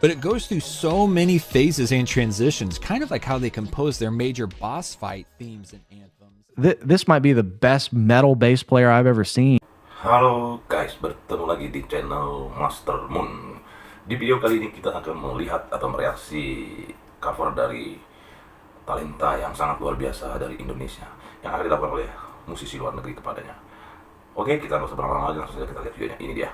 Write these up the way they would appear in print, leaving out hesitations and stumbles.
but it goes through so many phases and transitions, kind of like how they compose their major boss fight themes and anthems. This might be the best metal bass player I've ever seen. Halo guys, bertemu lagi di channel Master Moon. Di video kali ini kita akan melihat atau mereaksi cover dari talenta yang sangat luar biasa dari Indonesia yang akan dilakukan oleh musisi luar negeri kepadanya. Oke, kita nggak usah berlama-lama lagi, langsung saja kita lihat videonya. Ini dia.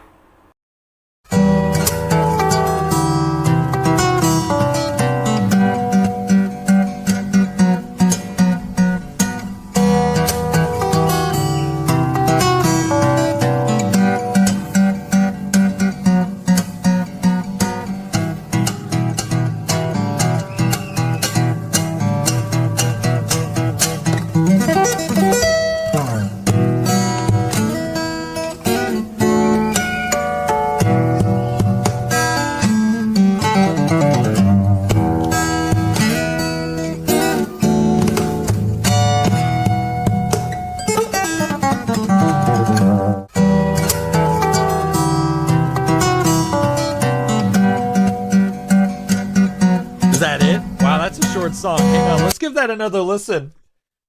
Is that it? Wow, that's a short song. Hang on, let's give that another listen.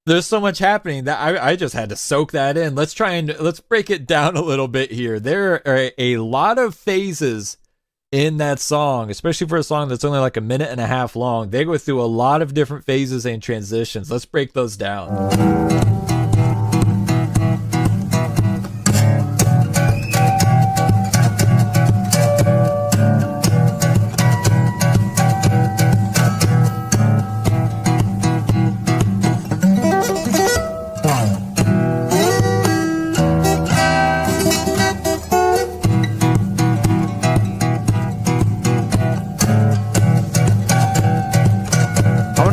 There's so much happening that I just had to soak that in. Let's break it down a little bit here. There are a lot of phases in that song, especially for a song that's only like a minute and a half long. They go through a lot of different phases and transitions. Let's break those down.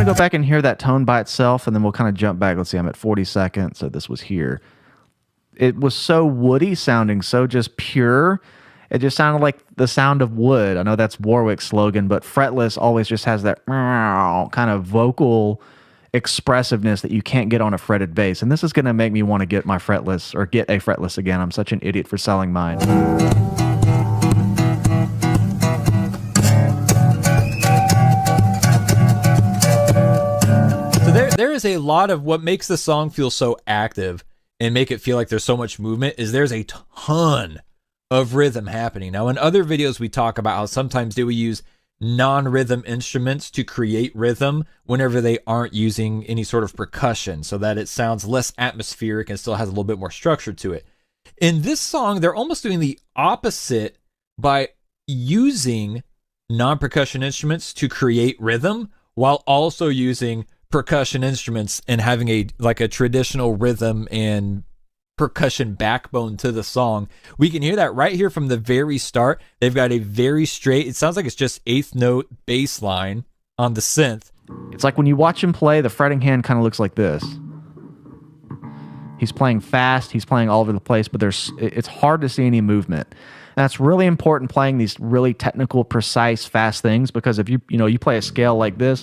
Go back and hear that tone by itself, and then we'll kind of jump back. Let's see, I'm at 40 seconds, so this was here. It was so woody sounding, so just pure. It just sounded like the sound of wood. I know that's Warwick's slogan, but fretless always just has that kind of vocal expressiveness that you can't get on a fretted bass. And this is going to make me want to get my fretless, or get a fretless again. I'm such an idiot for selling mine. There is a lot of what makes the song feel so active and make it feel like there's so much movement is there's a ton of rhythm happening. Now, in other videos, we talk about how sometimes they will use non-rhythm instruments to create rhythm whenever they aren't using any sort of percussion so that it sounds less atmospheric and still has a little bit more structure to it. In this song, they're almost doing the opposite by using non-percussion instruments to create rhythm while also using percussion instruments and having a traditional rhythm and percussion backbone to the song. We can hear that right here from the very start. They've got a very straight, it sounds like it's just eighth note bass line on the synth. It's like when you watch him play, the fretting hand kind of looks like this. He's playing fast, he's playing all over the place, but it's hard to see any movement. And that's really important playing these really technical, precise, fast things, because if you play a scale like this,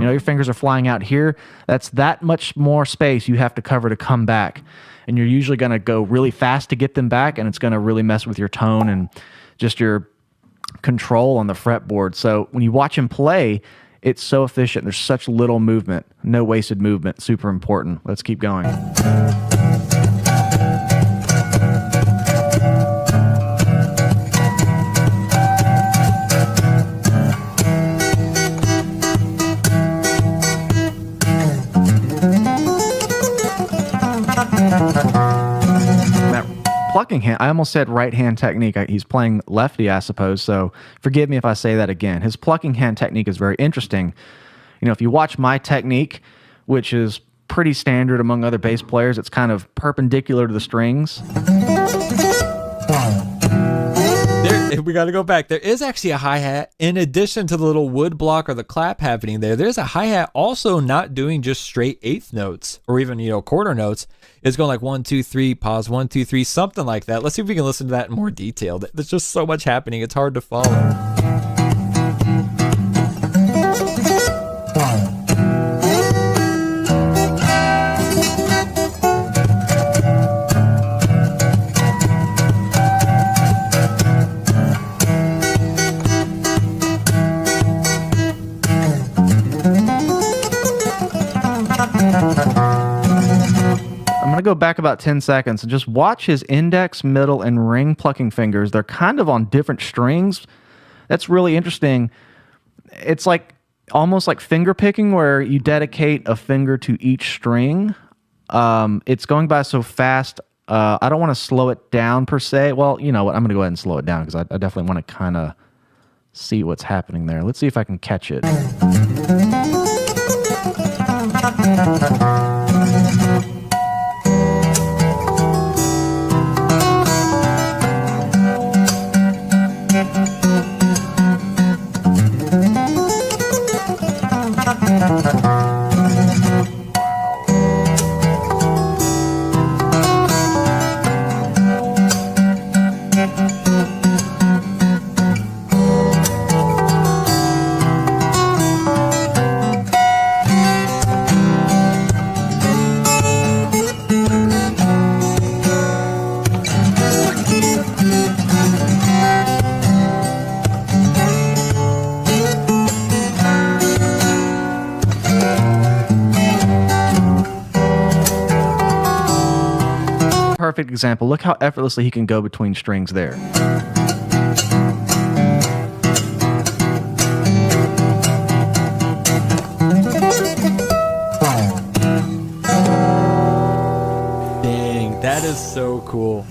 your fingers are flying out here, that's that much more space you have to cover to come back. And you're usually going to go really fast to get them back, and it's going to really mess with your tone and just your control on the fretboard. So when you watch him play, it's so efficient. There's such little movement, no wasted movement. Super important. Let's keep going. Plucking hand, I almost said right hand technique. He's playing lefty, I suppose, so forgive me if I say that again. His plucking hand technique is very interesting. If you watch my technique, which is pretty standard among other bass players, it's kind of perpendicular to the strings. We got to go back. There is actually a hi-hat in addition to the little wood block or the clap happening there. There's a hi-hat also not doing just straight eighth notes or even, quarter notes. It's going like 1, 2, 3, pause, 1, 2, 3, something like that. Let's see if we can listen to that in more detail. There's just so much happening. It's hard to follow. go back about 10 seconds and just watch his index, middle, and ring plucking fingers. They're kind of on different strings. That's really interesting. It's like almost like finger picking where you dedicate a finger to each string. It's going by so fast. I don't want to slow it down per se. Well, you know what? I'm going to go ahead and slow it down because I definitely want to kind of see what's happening there. Let's see if I can catch it. Perfect example. Look how effortlessly he can go between strings there. Dang, that is so cool.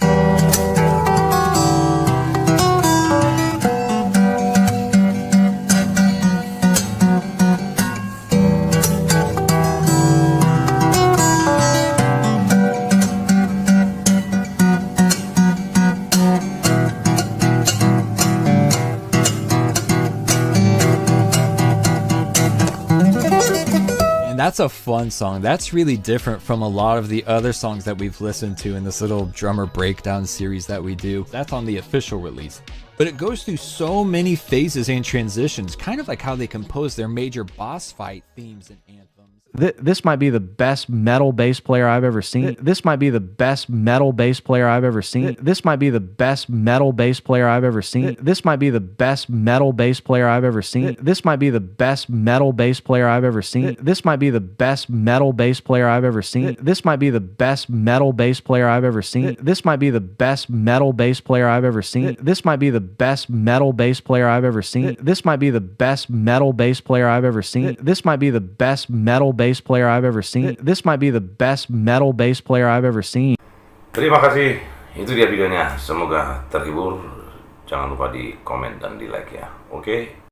That's a fun song. That's really different from a lot of the other songs that we've listened to in this little drummer breakdown series that we do. That's on the official release. But it goes through so many phases and transitions, kind of like how they compose their major boss fight themes and anthems. This might be the best metal bass player I've ever seen. This might be the best metal bass player I've ever seen. This might be the best metal bass player I've ever seen. This might be the best metal bass player I've ever seen. This might be the best metal bass player I've ever seen. This might be the best metal bass player I've ever seen. This might be the best metal bass player I've ever seen. This might be the best metal bass player I've ever seen. This might be the best metal bass player I've ever seen. This might be the best metal bass player I've ever seen. This might be the best metal bass player I've ever seen. This might be the best metal bass player I've ever seen. Terima kasih. Itu dia videonya. Semoga terhibur. Jangan lupa di komen dan di like ya. Oke.